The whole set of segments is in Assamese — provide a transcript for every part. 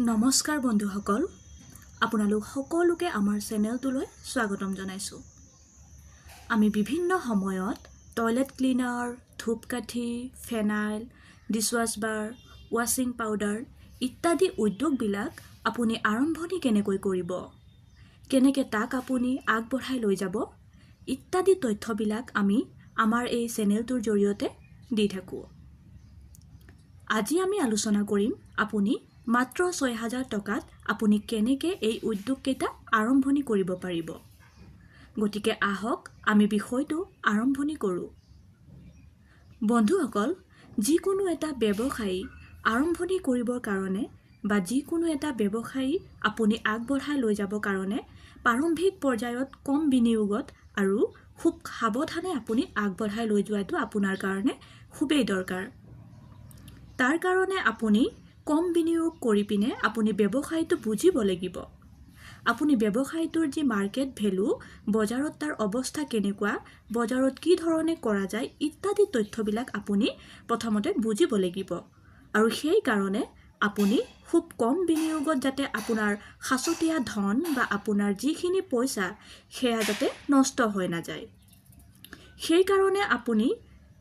নমস্কাৰ বন্ধুসকল, আপোনালোক সকলোকে আমাৰ চেনেলটোলৈ স্বাগতম জনাইছোঁ। আমি বিভিন্ন সময়ত টয়লেট ক্লিনাৰ, ধূপকাঠি, ফেনাইল, ডিছৱাছ বাৰ, ৱাশ্বিং পাউডাৰ ইত্যাদি উদ্যোগবিলাক আপুনি আৰম্ভণি কেনেকৈ কৰিব, কেনেকৈ তাক আপুনি আগবঢ়াই লৈ যাব ইত্যাদি তথ্যবিলাক আমি আমাৰ এই চেনেলটোৰ জৰিয়তে দি থাকোঁ। আজি আমি আলোচনা কৰিম আপুনি মাত্ৰ ৬,০০০ টকাত আপুনি কেনেকৈ এই উদ্যোগকেইটা আৰম্ভণি কৰিব পাৰিব। গতিকে আহক আমি বিষয়টো আৰম্ভণি কৰোঁ। বন্ধুসকল, যিকোনো এটা ব্যৱসায়ী আৰম্ভণি কৰিবৰ কাৰণে বা যিকোনো এটা ব্যৱসায়ী আপুনি আগবঢ়াই লৈ যাবৰ কাৰণে প্ৰাৰম্ভিক পৰ্যায়ত কম বিনিয়োগত আৰু খুব সাৱধানে আপুনি আগবঢ়াই লৈ যোৱাটো আপোনাৰ কাৰণে খুবেই দৰকাৰ। তাৰ কাৰণে আপুনি কম বিনিয়োগ কৰি পিনে আপুনি ব্যৱসায়টো বুজিব লাগিব। আপুনি ব্যৱসায়টোৰ যি মাৰ্কেট ভেলু, বজাৰত তাৰ অৱস্থা কেনেকুৱা, বজাৰত কি ধৰণে কৰা যায় ইত্যাদি তথ্যবিলাক আপুনি প্ৰথমতে বুজিব লাগিব। আৰু সেই কাৰণে আপুনি খুব কম বিনিয়োগত যাতে আপোনাৰ সাঁচতীয়া ধন বা আপোনাৰ যিখিনি পইচা সেয়া যাতে নষ্ট হৈ নাযায়, সেই কাৰণে আপুনি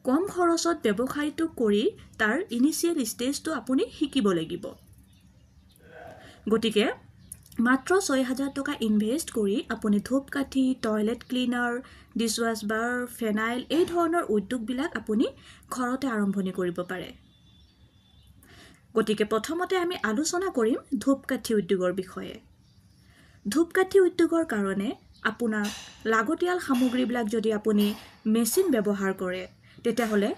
কম খৰচত ব্যৱসায়টো কৰি তাৰ ইনিচিয়েল ষ্টেজটো আপুনি শিকিব লাগিব। গতিকে মাত্ৰ ৬,০০০ টকা ইনভেষ্ট কৰি আপুনি ধূপকাঠি, টয়লেট ক্লিনাৰ, ডিছৱাছ বাৰ, ফেনাইল এই ধৰণৰ উদ্যোগবিলাক আপুনি ঘৰতে আৰম্ভণি কৰিব পাৰে। গতিকে প্ৰথমতে আমি আলোচনা কৰিম ধূপকাঠি উদ্যোগৰ বিষয়ে। ধূপকাঠি উদ্যোগৰ কাৰণে আপোনাৰ লাগতিয়াল সামগ্ৰীবিলাক যদি আপুনি মেচিন ব্যৱহাৰ কৰে তেতিয়াহ'লে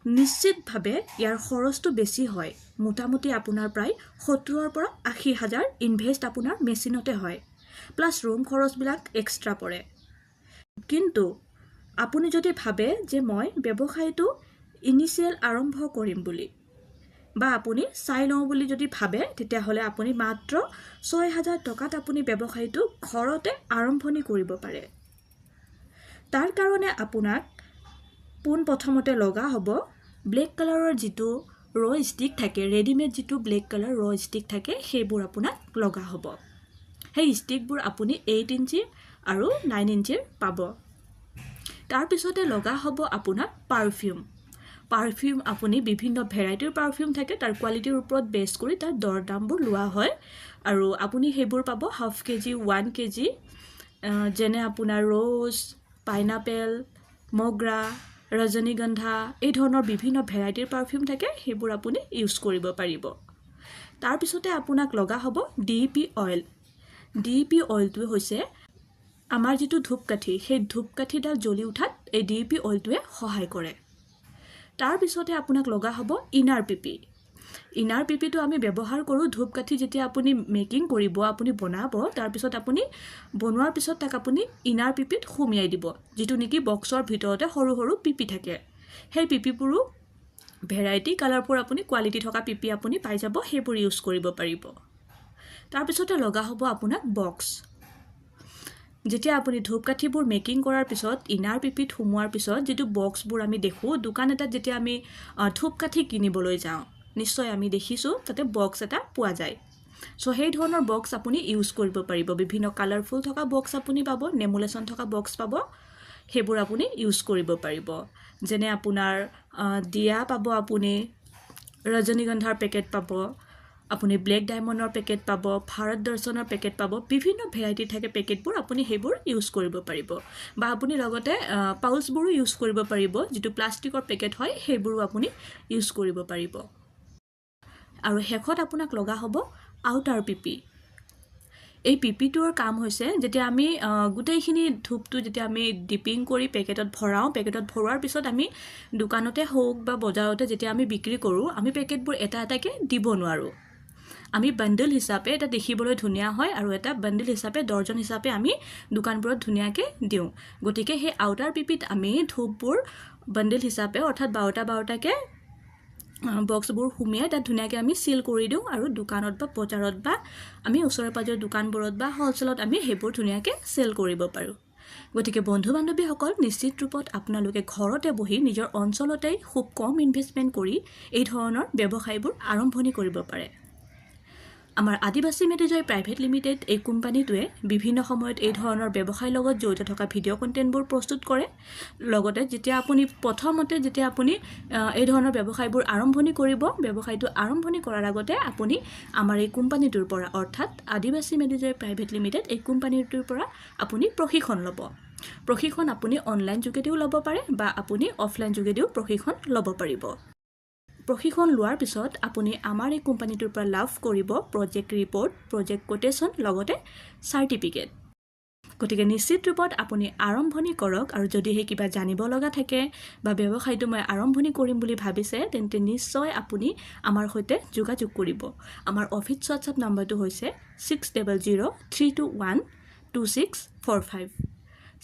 নিশ্চিতভাৱে ইয়াৰ খৰচটো বেছি হয়। মোটামুটি আপোনাৰ প্ৰায় ৭০,০০০ পৰা ৮০,০০০ ইনভেষ্ট আপোনাৰ মেচিনতে হয়, প্লাছ ৰুম খৰচবিলাক এক্সট্ৰা পৰে। কিন্তু আপুনি যদি ভাবে যে মই ব্যৱসায়টো ইনিচিয়েল আৰম্ভ কৰিম বুলি বা আপুনি চাই লওঁ বুলি যদি ভাবে তেতিয়াহ'লে আপুনি মাত্ৰ ৬,০০০ টকাত আপুনি ব্যৱসায়টো ঘৰতে আৰম্ভণি কৰিব পাৰে। তাৰ কাৰণে আপোনাক পোনপ্ৰথমতে লগা হ'ব ব্লেক কালাৰৰ যিটো ৰ' ষ্টিক থাকে, ৰেডিমেড যিটো ব্লেক কালাৰ ৰ' ষ্টিক থাকে সেইবোৰ আপোনাক লগা হ'ব। সেই ষ্টিকবোৰ আপুনি 8 ইঞ্চি আৰু 9 ইঞ্চিৰ পাব। তাৰপিছতে লগা হ'ব আপোনাক পাৰফিউম আপুনি বিভিন্ন ভেৰাইটিৰ পাৰফিউম থাকে, তাৰ কোৱালিটিৰ ওপৰত বেছ কৰি তাৰ দৰ দামবোৰ লোৱা হয় আৰু আপুনি সেইবোৰ পাব হাফ কেজি, 1 কেজি, যেনে আপোনাৰ ৰ'জ, পাইনাপেল, মগ্ৰা, ৰজনীগন্ধা এই ধৰণৰ বিভিন্ন ভেৰাইটিৰ পাৰফিউম থাকে, সেইবোৰ আপুনি ইউজ কৰিব পাৰিব। তাৰপিছতে আপোনাক লগা হ'ব DEP অইল। DEP অইলটো হৈছে আমাৰ যিটো ধূপকাঠি, সেই ধূপকাঠিডাল জ্বলি উঠাত এই DEP অইলটোৱে সহায় কৰে। তাৰপিছতে আপোনাক লগা হ'ব ইনাৰ পিপিটো আমি ব্যৱহাৰ কৰোঁ ধূপকাঠি যেতিয়া আপুনি মেকিং কৰিব, আপুনি বনাব, তাৰপিছত আপুনি বনোৱাৰ পিছত তাক আপুনি ইনাৰ পিপিত সুমিয়াই দিব, যিটো নেকি বক্সৰ ভিতৰতে সৰু সৰু পিপি থাকে। সেই পিপিবোৰো ভেৰাইটি কালাৰবোৰ আপুনি কোৱালিটি থকা পিপি আপুনি পাই যাব, সেইবোৰ ইউজ কৰিব পাৰিব। তাৰপিছতে লগা হ'ব আপোনাক বক্স। যেতিয়া আপুনি ধূপকাঠিবোৰ মেকিং কৰাৰ পিছত ইনাৰ পিপিত সুমোৱাৰ পিছত যিটো বক্সবোৰ আমি দেখোঁ দোকান এটাত, যেতিয়া আমি ধূপকাঠি কিনিবলৈ যাওঁ নিশ্চয় আমি দেখিছোঁ তাতে বক্স এটা পোৱা যায়। চ' সেই ধৰণৰ বক্স আপুনি ইউজ কৰিব পাৰিব। বিভিন্ন কালাৰফুল থকা বক্স আপুনি পাব, নেমুলেশ্যন থকা বক্স পাব, সেইবোৰ আপুনি ইউজ কৰিব পাৰিব। যেনে আপোনাৰ দিয়া পাব, আপুনি ৰজনীগন্ধাৰ পেকেট পাব, আপুনি ব্লেক ডায়মণ্ডৰ পেকেট পাব, ভাৰত দৰ্শনৰ পেকেট পাব, বিভিন্ন ভেৰাইটি থাকে পেকেটবোৰ, আপুনি সেইবোৰ ইউজ কৰিব পাৰিব। বা আপুনি লগতে পাউচবোৰো ইউজ কৰিব পাৰিব, যিটো প্লাষ্টিকৰ পেকেট হয় সেইবোৰো আপুনি ইউজ কৰিব পাৰিব। আৰু শেষত আপোনাক লগা হ'ব আউটাৰ পিপি। এই পিপিটোৰ কাম হৈছে যেতিয়া আমি গোটেইখিনি ধূপটো যেতিয়া আমি ডিপিং কৰি পেকেটত ভৰাওঁ, পেকেটত ভৰোৱাৰ পিছত আমি দোকানতে হওক বা বজাৰতে যেতিয়া আমি বিক্ৰী কৰোঁ, আমি পেকেটবোৰ এটা এটাকৈ দিব নোৱাৰোঁ। আমি বান্ডেল হিচাপে এটা দেখিবলৈ ধুনীয়া হয় আৰু এটা বান্ডেল হিচাপে ডৰ্জন হিচাপে আমি দোকানবোৰত ধুনীয়াকৈ দিওঁ। গতিকে সেই আউটাৰ পিপিত আমি ধূপবোৰ বান্ডেল হিচাপে অৰ্থাৎ 12টাকৈ বক্সবোৰ সুমিয়াই তাত ধুনীয়াকৈ আমি চিল কৰি দিওঁ আৰু দোকানত বা বজাৰত বা আমি ওচৰে পাজৰে দোকানবোৰত বা হ'লচেলত আমি সেইবোৰ ধুনীয়াকৈ চেল কৰিব পাৰোঁ। গতিকে বন্ধু বান্ধৱীসকল, নিশ্চিত ৰূপত আপোনালোকে ঘৰতে বহি নিজৰ অঞ্চলতেই খুব কম ইনভেষ্টমেণ্ট কৰি এই ধৰণৰ ব্যৱসায়বোৰ আৰম্ভণি কৰিব পাৰে। আমাৰ আদিবাসী মেডিজয় প্ৰাইভেট লিমিটেড এই কোম্পানীটোৱে বিভিন্ন সময়ত এই ধৰণৰ ব্যৱসায়ৰ লগত জড়িত থকা ভিডিঅ' কণ্টেণ্টবোৰ প্ৰস্তুত কৰে লগতে যেতিয়া আপুনি প্ৰথমতে এই ধৰণৰ ব্যৱসায়বোৰ আৰম্ভণি কৰিব ব্যৱসায়টো আৰম্ভণি কৰাৰ আগতে আপুনি আমাৰ এই কোম্পানীটোৰ পৰা অৰ্থাৎ আদিবাসী মেডিজয় প্ৰাইভেট লিমিটেড এই কোম্পানীটোৰ পৰা আপুনি প্ৰশিক্ষণ ল'ব প্ৰশিক্ষণ আপুনি অনলাইন যোগেদিও ল'ব পাৰে বা আপুনি অফলাইন যোগেদিও প্ৰশিক্ষণ ল'ব পাৰিব প্ৰশিক্ষণ লোৱাৰ পিছত আপুনি আমাৰ এই কোম্পানীটোৰ পৰা লাভ কৰিব প্ৰজেক্ট ৰিপৰ্ট প্ৰজেক্ট কোটেশন লগতে সাৰ্টিফিকেট গতিকে নিশ্চিত ৰূপত আপুনি আৰম্ভণি কৰক আৰু যদি হে কিবা জানিব লগা থাকে বা ব্যৱসায়টো মই আৰম্ভণি কৰিম বুলি ভাবিছে তেন্তে নিশ্চয় আপুনি আমাৰ সৈতে যোগাযোগ কৰিব আমাৰ অফিচ হোৱাটছআপ নম্বৰটো হৈছে 6003212645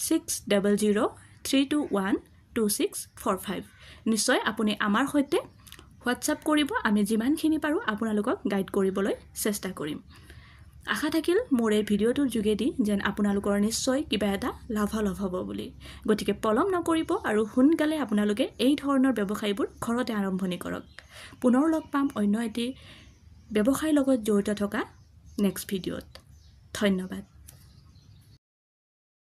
6003212645 নিশ্চয় আপুনি আমাৰ সৈতে হোৱাটছআপ কৰিব আমি যিমানখিনি পাৰো আপোনালোকক গাইড কৰিবলৈ চেষ্টা কৰিম আশা থাকিল মোৰ এই ভিডিঅ'টোৰ যোগেদি যেন আপোনালোকৰ নিশ্চয় কিবা এটা লাভ হ'ব বুলি গতিকে পলম নকৰিব আৰু সোনকালে আপোনালোকে এই ধৰণৰ ব্যৱসায়বোৰ ঘৰতে আৰম্ভণি কৰক পুনৰ লগ পাম অন্য এটি ব্যৱসায়ৰ লগত জড়িত থকা নেক্সট ভিডিঅ'ত ধন্যবাদ